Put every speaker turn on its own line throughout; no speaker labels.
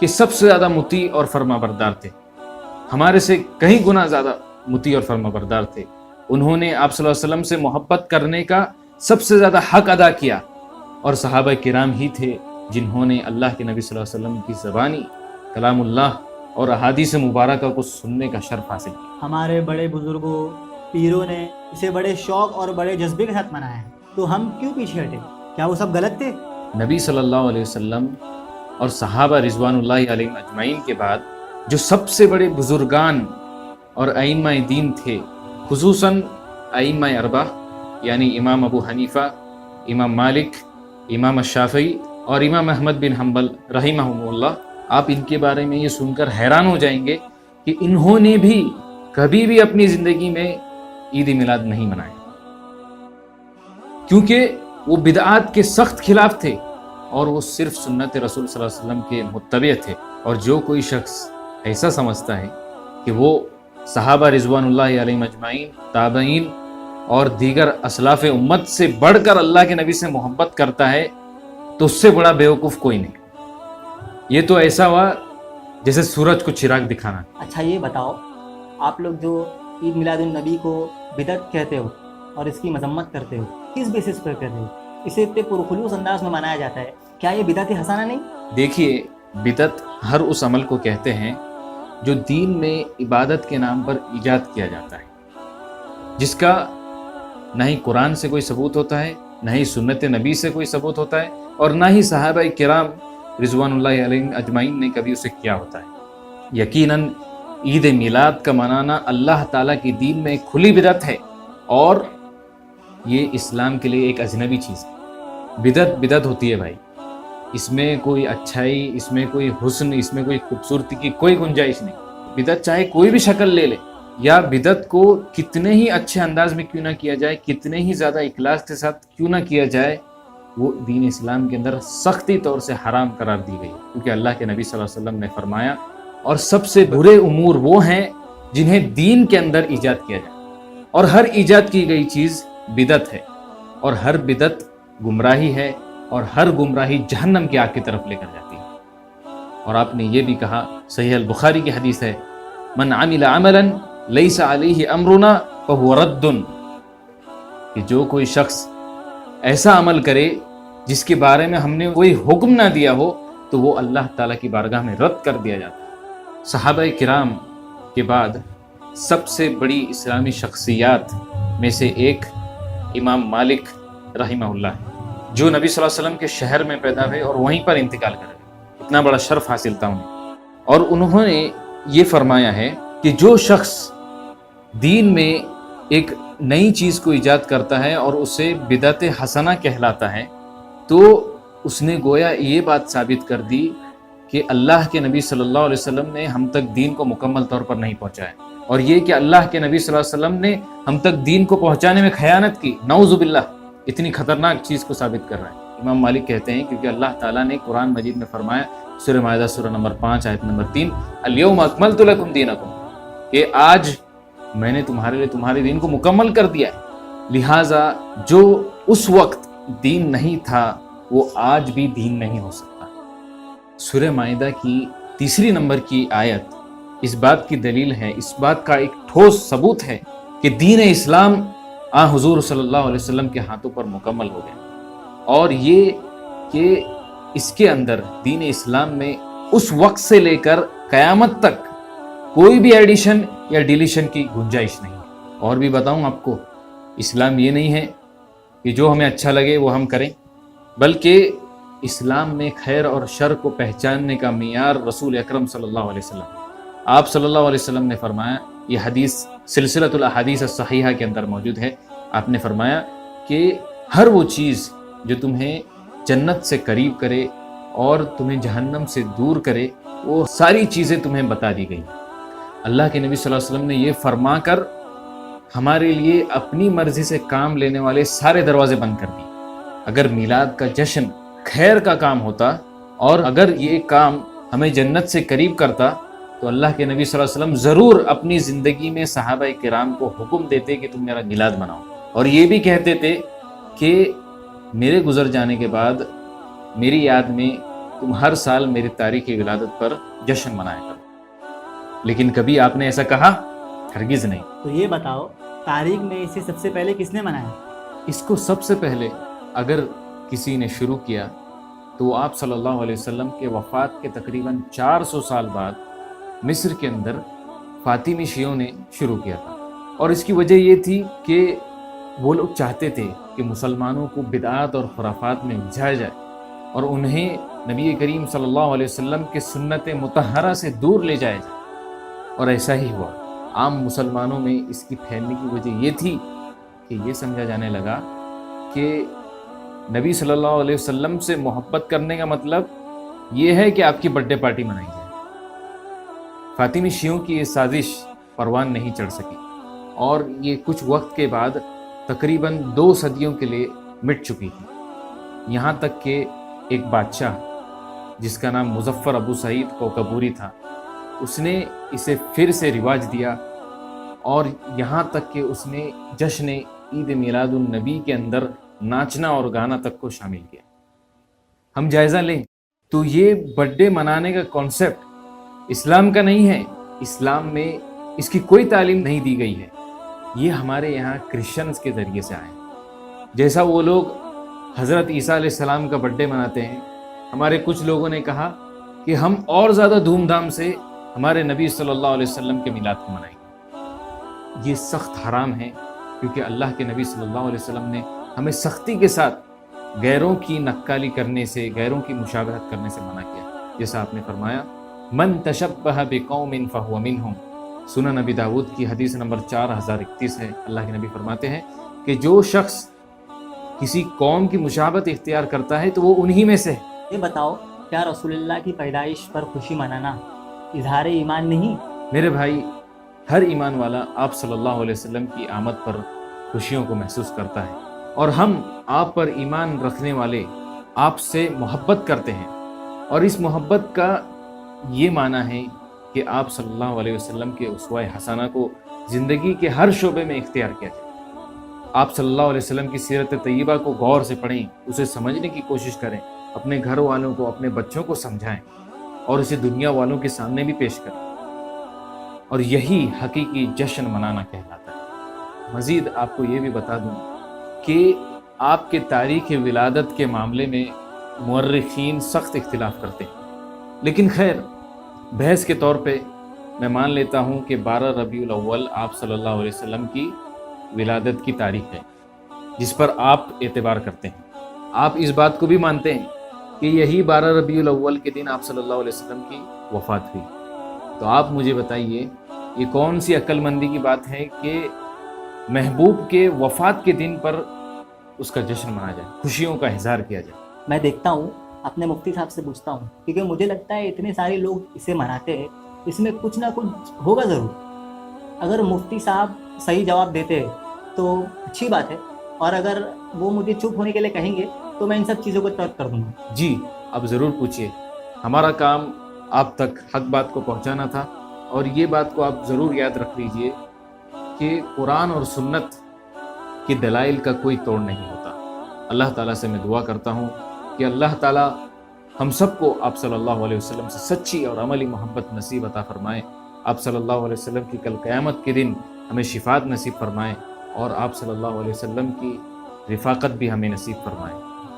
کہ سب سے زیادہ مطیع اور فرما بردار تھے، ہمارے سے کہیں گنا زیادہ مطیع اور فرما بردار تھے. انہوں نے آپ صلی اللہ علیہ وسلم سے محبت کرنے کا سب سے زیادہ حق ادا کیا، اور صحابہ کرام ہی تھے جنہوں نے اللہ کے نبی صلی اللہ علیہ وسلم کی زبانی کلام اللہ اور احادیث مبارکہ کو سننے کا شرف حاصل کیا.
ہمارے بڑے بزرگوں پیروں نے اسے بڑے شوق اور بڑے جذبے کے ساتھ منایا ہے، تو ہم کیوں پیچھے ہٹے؟ کیا وہ سب غلط تھے؟
نبی صلی اللہ علیہ وسلم اور صحابہ رضوان اللہ علیہم اجمعین کے بعد جو سب سے بڑے بزرگان اور ائمہ دین تھے، خصوصاً ائمہ اربعہ یعنی امام ابو حنیفہ، امام مالک، امام الشافعی اور امام احمد بن حنبل رحمہم اللہ، آپ ان کے بارے میں یہ سن کر حیران ہو جائیں گے کہ انہوں نے بھی کبھی بھی اپنی زندگی میں عید میلاد نہیں منایا، کیونکہ وہ بدعات کے سخت خلاف تھے اور وہ صرف سنت رسول صلی اللہ علیہ وسلم کے متبع تھے. اور جو کوئی شخص ایسا سمجھتا ہے کہ وہ صحابہ رضوان اللہ علیہم اجمعین، تابعین اور دیگر اسلاف امت سے بڑھ کر اللہ کے نبی سے محبت کرتا ہے تو اس سے بڑا بیوقوف کوئی نہیں. یہ تو ایسا ہوا جیسے سورج کو چراغ دکھانا.
اچھا یہ بتاؤ، آپ لوگ جو عید میلاد النبی کو بدعت کہتے ہو اور اس کی مذمت کرتے ہو، کس بیسس پر کہتے ہو؟ اسے اتنے پرخلوص انداز میں منایا جاتا ہے، کیا یہ بدعت حسنہ نہیں؟
دیکھیے، بدعت ہر اس عمل کو کہتے ہیں جو دین میں عبادت کے نام پر ایجاد کیا جاتا ہے، جس کا نہ ہی قرآن سے کوئی ثبوت ہوتا ہے، نہ ہی سنت نبی سے کوئی ثبوت ہوتا ہے، اور نہ ہی صحابہ کرام رضوان اللہ علیہم اجمعین نے کبھی اسے کیا ہوتا ہے. یقیناً عید میلاد کا منانا اللہ تعالیٰ کی دین میں ایک کھلی بدعت ہے، اور یہ اسلام کے لیے ایک اجنبی چیز ہے. بدعت بدعت ہوتی ہے بھائی، اس میں کوئی اچھائی، اس میں کوئی حسن، اس میں کوئی خوبصورتی کی کوئی گنجائش نہیں. بدعت چاہے کوئی بھی شکل لے لے، یا بدعت کو کتنے ہی اچھے انداز میں کیوں نہ کیا جائے، کتنے ہی زیادہ اخلاص کے ساتھ کیوں نہ کیا جائے، وہ دین اسلام کے اندر سختی طور سے حرام قرار دی گئی، کیونکہ اللہ کے نبی صلی اللہ علیہ وسلم نے فرمایا، اور سب سے برے امور وہ ہیں جنہیں دین کے اندر ایجاد کیا جائے، اور ہر ایجاد کی گئی چیز بدعت ہے، اور ہر بدعت گمراہی ہے، اور ہر گمراہی جہنم کی آگ کی طرف لے کر جاتی ہے. اور آپ نے یہ بھی کہا، صحیح البخاری کی حدیث ہے، من عمل عملا لیس علیہ امرنا فہو رد، کہ جو کوئی شخص ایسا عمل کرے جس کے بارے میں ہم نے کوئی حکم نہ دیا ہو تو وہ اللہ تعالیٰ کی بارگاہ میں رد کر دیا جاتا ہے. صحابہ کرام کے بعد سب سے بڑی اسلامی شخصیات میں سے ایک امام مالک رحمہ اللہ ہے، جو نبی صلی اللہ علیہ وسلم کے شہر میں پیدا ہوئے اور وہیں پر انتقال کر گئے. اتنا بڑا شرف حاصل تھا انہیں، اور انہوں نے یہ فرمایا ہے کہ جو شخص دین میں ایک نئی چیز کو ایجاد کرتا ہے اور اسے بدعت حسنہ کہلاتا ہے، تو اس نے گویا یہ بات ثابت کر دی کہ اللہ کے نبی صلی اللہ علیہ وسلم نے ہم تک دین کو مکمل طور پر نہیں پہنچایا، اور یہ کہ اللہ کے نبی صلی اللہ علیہ وسلم نے ہم تک دین کو پہنچانے میں خیانت کی، نعوذ باللہ، اتنی خطرناک چیز کو ثابت کر رہا ہے. امام مالک کہتے ہیں کیونکہ اللہ تعالیٰ نے قرآن مجید میں فرمایا، سورہ مائدہ سورہ نمبر 5 آیت نمبر 3، الیوم اکملت لکم دینکم، کہ آج میں نے تمہارے لیے تمہارے دین کو مکمل کر دیا ہے. لہٰذا جو اس وقت دین نہیں تھا وہ آج بھی دین نہیں ہو سکتا. سورہ مائدہ کی 3 نمبر کی آیت اس بات کی دلیل ہے، اس بات کا ایک ٹھوس ثبوت ہے کہ دین اسلام حضور صلی اللہ علیہ وسلم کے ہاتھوں پر مکمل ہو گیا، اور یہ کہ اس کے اندر دین اسلام میں اس وقت سے لے کر قیامت تک کوئی بھی ایڈیشن یا ڈیلیشن کی گنجائش نہیں. اور بھی بتاؤں آپ کو، اسلام یہ نہیں ہے کہ جو ہمیں اچھا لگے وہ ہم کریں، بلکہ اسلام میں خیر اور شر کو پہچاننے کا معیار رسول اکرم صلی اللہ علیہ وسلم، آپ صلی اللہ علیہ وسلم نے فرمایا، یہ حدیث سلسلۃ الاحادیث الصحیحہ کے اندر موجود ہے، آپ نے فرمایا کہ ہر وہ چیز جو تمہیں جنت سے قریب کرے اور تمہیں جہنم سے دور کرے، وہ ساری چیزیں تمہیں بتا دی گئی. اللہ کے نبی صلی اللہ علیہ وسلم نے یہ فرما کر ہمارے لیے اپنی مرضی سے کام لینے والے سارے دروازے بند کر دیے. اگر میلاد کا جشن خیر کا کام ہوتا اور اگر یہ کام ہمیں جنت سے قریب کرتا تو اللہ کے نبی صلی اللہ علیہ وسلم ضرور اپنی زندگی میں صحابہ کرام کو حکم دیتے کہ تم میرا میلاد مناؤ، اور یہ بھی کہتے تھے کہ میرے گزر جانے کے بعد میری یاد میں تم ہر سال میری تاریخ ولادت پر جشن منایا کرو. لیکن کبھی آپ نے ایسا کہا؟ ہرگز نہیں.
تو یہ بتاؤ تاریخ میں اسے سب سے پہلے کس نے منایا؟
اس کو سب سے پہلے اگر کسی نے شروع کیا تو وہ آپ صلی اللہ علیہ وسلم کے وفات کے تقریباً 400 سال بعد مصر کے اندر فاطمی شیعوں نے شروع کیا تھا. اور اس کی وجہ یہ تھی کہ وہ لوگ چاہتے تھے کہ مسلمانوں کو بدعات اور خرافات میں الجھایا جائے اور انہیں نبی کریم صلی اللہ علیہ وسلم کے سنت مطہرہ سے دور لے جایا جائے. اور ایسا ہی ہوا. عام مسلمانوں میں اس کی پھیلنے کی وجہ یہ تھی کہ یہ سمجھا جانے لگا کہ نبی صلی اللہ علیہ وسلم سے محبت کرنے کا مطلب یہ ہے کہ آپ کی برتھ ڈے پارٹی منائی جائے. فاطمی شیعوں کی یہ سازش پروان نہیں چڑھ سکی اور یہ کچھ وقت کے بعد تقریباً 2 صدیوں کے لیے مٹ چکی تھی. یہاں تک کہ ایک بادشاہ جس کا نام مظفر ابو سعید کوکبوری تھا، اس نے اسے پھر سے رواج دیا اور یہاں تک کہ اس نے جشن عید میلاد النبی کے اندر ناچنا اور گانا تک کو شامل کیا. ہم جائزہ لیں تو یہ برتھ ڈے منانے کا کانسیپٹ اسلام کا نہیں ہے. اسلام میں اس کی کوئی تعلیم نہیں دی گئی ہے. یہ ہمارے یہاں کرسچنز کے ذریعے سے آئے. جیسا وہ لوگ حضرت عیسیٰ علیہ السلام کا برتھ ڈے مناتے ہیں، ہمارے کچھ لوگوں نے کہا کہ ہم اور زیادہ دھوم دھام سے ہمارے نبی صلی اللہ علیہ وسلم کے میلاد کو منائیں گے. یہ سخت حرام ہے کیونکہ اللہ کے نبی صلی اللہ علیہ وسلم نے ہمیں سختی کے ساتھ غیروں کی نقالی کرنے سے، غیروں کی مشابہت کرنے سے منع کیا. جیسا آپ نے فرمایا من تشبہ بقوم فہو منہم. سنن نبی داود کی حدیث نمبر 4031 ہے. اللہ کے نبی فرماتے ہیں کہ جو شخص کسی قوم کی مشابہت اختیار کرتا ہے تو وہ انہی میں سے ہے.
یہ بتاؤ کیا رسول اللہ کی پیدائش پر خوشی منانا اظہار ایمان نہیں؟
میرے بھائی، ہر ایمان والا آپ صلی اللہ علیہ وسلم کی آمد پر خوشیوں کو محسوس کرتا ہے اور ہم آپ پر ایمان رکھنے والے آپ سے محبت کرتے ہیں. اور اس محبت کا یہ معنی ہے کہ آپ صلی اللہ علیہ وسلم کے اسوہ حسنہ کو زندگی کے ہر شعبے میں اختیار کیا جائے. آپ صلی اللہ علیہ وسلم کی سیرت طیبہ کو غور سے پڑھیں، اسے سمجھنے کی کوشش کریں، اپنے گھر والوں کو، اپنے بچوں کو سمجھائیں اور اسے دنیا والوں کے سامنے بھی پیش کریں. اور یہی حقیقی جشن منانا کہلاتا ہے. مزید آپ کو یہ بھی بتا دوں کہ آپ کے تاریخ ولادت کے معاملے میں مورخین سخت اختلاف کرتے ہیں. لیکن خیر، بحث کے طور پہ میں مان لیتا ہوں کہ 12 ربیع الاول آپ صلی اللہ علیہ وسلم کی ولادت کی تاریخ ہے جس پر آپ اعتبار کرتے ہیں. آپ اس بات کو بھی مانتے ہیں کہ یہی 12 ربیع الاول کے دن آپ صلی اللہ علیہ وسلم کی وفات ہوئی. تو آپ مجھے بتائیے یہ کون سی عقل مندی کی بات ہے کہ محبوب کے وفات کے دن پر اس کا جشن منایا جائے، خوشیوں کا اظہار کیا جائے.
میں دیکھتا ہوں، اپنے مفتی صاحب سے پوچھتا ہوں، کیونکہ مجھے لگتا ہے اتنے سارے لوگ اسے مناتے ہیں، اس میں کچھ نہ کچھ ہوگا ضرور. اگر مفتی صاحب صحیح جواب دیتے تو اچھی بات ہے، اور اگر وہ مجھے چپ ہونے کے لیے کہیں گے تو میں ان سب چیزوں کو ترک کر دوں گا.
جی آپ ضرور پوچھیے. ہمارا کام آپ تک حق بات کو پہنچانا تھا. اور یہ بات کو آپ ضرور یاد رکھ لیجئے کہ قرآن اور سنت کی دلائل کا کوئی توڑ نہیں ہوتا. اللہ تعالیٰ سے میں دعا کرتا ہوں کہ اللہ تعالیٰ ہم سب کو آپ صلی اللہ علیہ وسلم سے سچی اور عملی محبت نصیب عطا فرمائے. آپ صلی اللہ علیہ وسلم کی کل قیامت کے دن ہمیں شفاعت نصیب فرمائے اور آپ صلی اللہ علیہ وسلم کی رفاقت بھی ہمیں نصیب فرمائے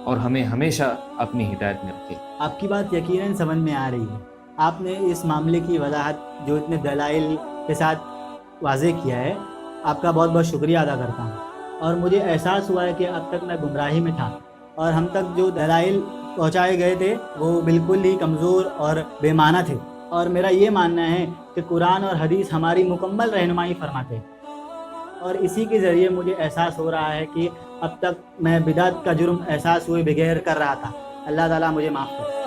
اور ہمیں ہمیشہ اپنی ہدایت میں رکھے.
آپ کی بات یقیناً سمجھ میں آ رہی ہے. آپ نے اس معاملے کی وضاحت جو اتنے دلائل کے ساتھ واضح کیا ہے، آپ کا بہت بہت شکریہ ادا کرتا ہوں. اور مجھے احساس ہوا ہے کہ اب تک میں گمراہی میں تھا اور ہم تک جو دلائل پہنچائے گئے تھے وہ بالکل ہی کمزور اور بے معنی تھے. اور میرا یہ ماننا ہے کہ قرآن اور حدیث ہماری مکمل رہنمائی فرماتے ہیں، اور اسی کے ذریعے مجھے احساس ہو رہا ہے کہ اب تک میں بدعت کا جرم احساس ہوئے بغیر کر رہا تھا. اللہ تعالیٰ مجھے معاف کرے.